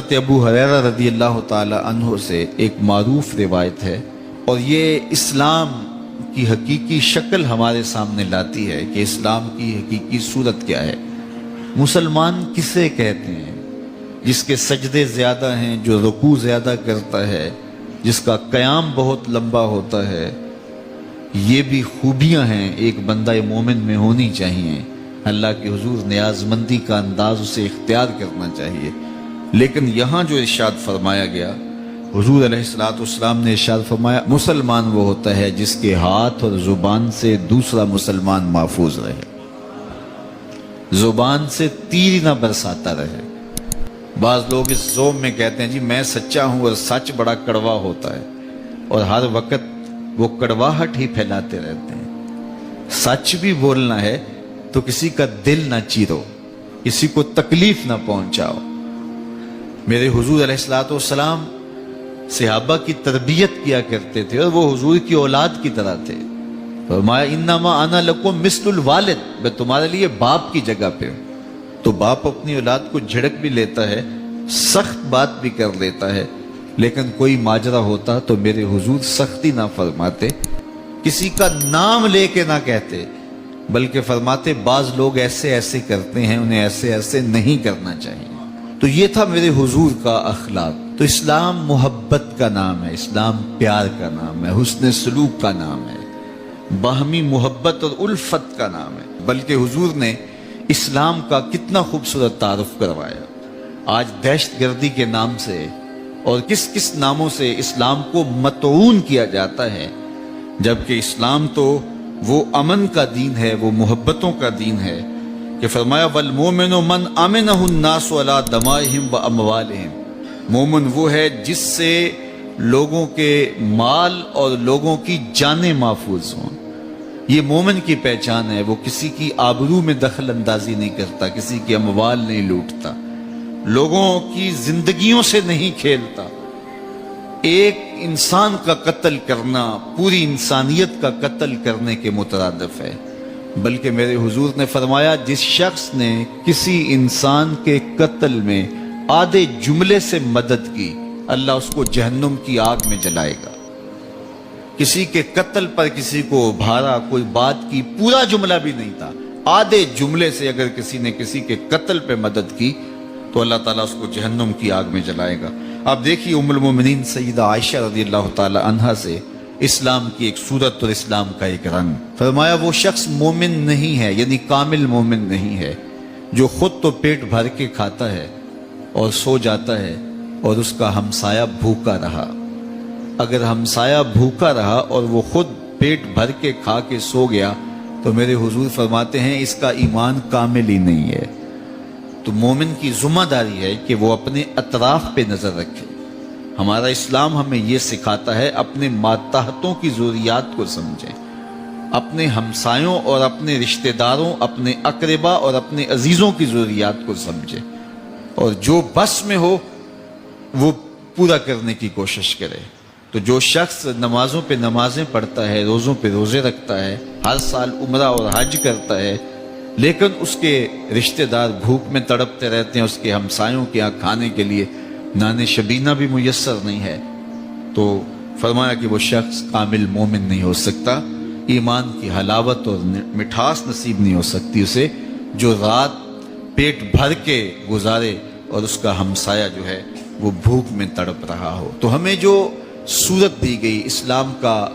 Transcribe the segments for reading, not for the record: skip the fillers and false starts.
حضرت ابو ہریرہ رضی اللہ تعالی عنہ سے ایک معروف روایت ہے، اور یہ اسلام کی حقیقی شکل ہمارے سامنے لاتی ہے کہ اسلام کی حقیقی صورت کیا ہے۔ مسلمان کسے کہتے ہیں؟ جس کے سجدے زیادہ ہیں، جو رکوع زیادہ کرتا ہے، جس کا قیام بہت لمبا ہوتا ہے۔ یہ بھی خوبیاں ہیں ایک بندہ مومن میں ہونی چاہیے۔ اللہ کے حضور نیاز مندی کا انداز اسے اختیار کرنا چاہیے۔ لیکن یہاں جو ارشاد فرمایا گیا، حضور علیہ السلام نے ارشاد فرمایا مسلمان وہ ہوتا ہے جس کے ہاتھ اور زبان سے دوسرا مسلمان محفوظ رہے، زبان سے تیر نہ برساتا رہے۔ بعض لوگ اس ذوم میں کہتے ہیں جی میں سچا ہوں، اور سچ بڑا کڑوا ہوتا ہے، اور ہر وقت وہ کڑواہٹ ہی پھیلاتے رہتے ہیں۔ سچ بھی بولنا ہے تو کسی کا دل نہ چیرو، کسی کو تکلیف نہ پہنچاؤ۔ میرے حضور علیہ السلام صحابہ کی تربیت کیا کرتے تھے، اور وہ حضور کی اولاد کی طرح تھے۔ فرمایا انما انا لکم مثل الوالد، میں تمہارے لیے باپ کی جگہ پہ ہوں۔ تو باپ اپنی اولاد کو جھڑک بھی لیتا ہے، سخت بات بھی کر لیتا ہے، لیکن کوئی ماجرا ہوتا تو میرے حضور سختی نہ فرماتے، کسی کا نام لے کے نہ کہتے، بلکہ فرماتے بعض لوگ ایسے ایسے کرتے ہیں، انہیں ایسے ایسے نہیں کرنا چاہیے۔ تو یہ تھا میرے حضور کا اخلاق۔ تو اسلام محبت کا نام ہے، اسلام پیار کا نام ہے، حسن سلوک کا نام ہے، باہمی محبت اور الفت کا نام ہے۔ بلکہ حضور نے اسلام کا کتنا خوبصورت تعارف کروایا۔ آج دہشت گردی کے نام سے اور کس کس ناموں سے اسلام کو مطعون کیا جاتا ہے، جبکہ اسلام تو وہ امن کا دین ہے، وہ محبتوں کا دین ہے کہ فرمایا والمومن من امنہ الناس علی دمائہم و اموالہم۔ مومن وہ ہے جس سے لوگوں کے مال اور لوگوں کی جانیں محفوظ ہوں۔ یہ مومن کی پہچان ہے، وہ کسی کی آبرو میں دخل اندازی نہیں کرتا، کسی کی اموال نہیں لوٹتا، لوگوں کی زندگیوں سے نہیں کھیلتا۔ ایک انسان کا قتل کرنا پوری انسانیت کا قتل کرنے کے مترادف ہے۔ بلکہ میرے حضور نے فرمایا جس شخص نے کسی انسان کے قتل میں آدھے جملے سے مدد کی، اللہ اس کو جہنم کی آگ میں جلائے گا۔ کسی کے قتل پر کسی کو ابھارا، کوئی بات کی، پورا جملہ بھی نہیں تھا، آدھے جملے سے اگر کسی نے کسی کے قتل پہ مدد کی تو اللہ تعالیٰ اس کو جہنم کی آگ میں جلائے گا۔ آپ دیکھیے ام المومنین سیدہ عائشہ رضی اللہ تعالی عنہا سے اسلام کی ایک صورت اور اسلام کا ایک رنگ۔ فرمایا وہ شخص مومن نہیں ہے، یعنی کامل مومن نہیں ہے، جو خود تو پیٹ بھر کے کھاتا ہے اور سو جاتا ہے، اور اس کا ہمسایہ بھوکا رہا۔ اگر ہمسایہ بھوکا رہا اور وہ خود پیٹ بھر کے کھا کے سو گیا تو میرے حضور فرماتے ہیں اس کا ایمان کامل ہی نہیں ہے۔ تو مومن کی ذمہ داری ہے کہ وہ اپنے اطراف پہ نظر رکھے۔ ہمارا اسلام ہمیں یہ سکھاتا ہے اپنے ماتحتوں کی ضروریات کو سمجھیں، اپنے ہمسایوں اور اپنے رشتہ داروں، اپنے اقربا اور اپنے عزیزوں کی ضروریات کو سمجھیں، اور جو بس میں ہو وہ پورا کرنے کی کوشش کرے۔ تو جو شخص نمازوں پہ نمازیں پڑھتا ہے، روزوں پہ روزے رکھتا ہے، ہر سال عمرہ اور حج کرتا ہے، لیکن اس کے رشتہ دار بھوک میں تڑپتے رہتے ہیں، اس کے ہمسایوں کے یہاں کھانے کے لیے نان شبینہ بھی میسر نہیں ہے، تو فرمایا کہ وہ شخص کامل مومن نہیں ہو سکتا، ایمان کی حلاوت اور مٹھاس نصیب نہیں ہو سکتی اسے، جو رات پیٹ بھر کے گزارے اور اس کا ہمسایہ جو ہے وہ بھوک میں تڑپ رہا ہو۔ تو ہمیں جو صورت دی گئی، اسلام کا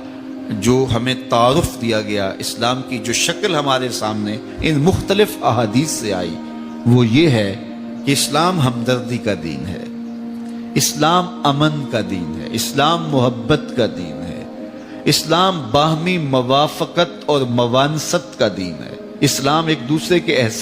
جو ہمیں تعارف دیا گیا، اسلام کی جو شکل ہمارے سامنے ان مختلف احادیث سے آئی، وہ یہ ہے کہ اسلام ہمدردی کا دین ہے، اسلام امن کا دین ہے، اسلام محبت کا دین ہے، اسلام باہمی موافقت اور موانست کا دین ہے، اسلام ایک دوسرے کے احسان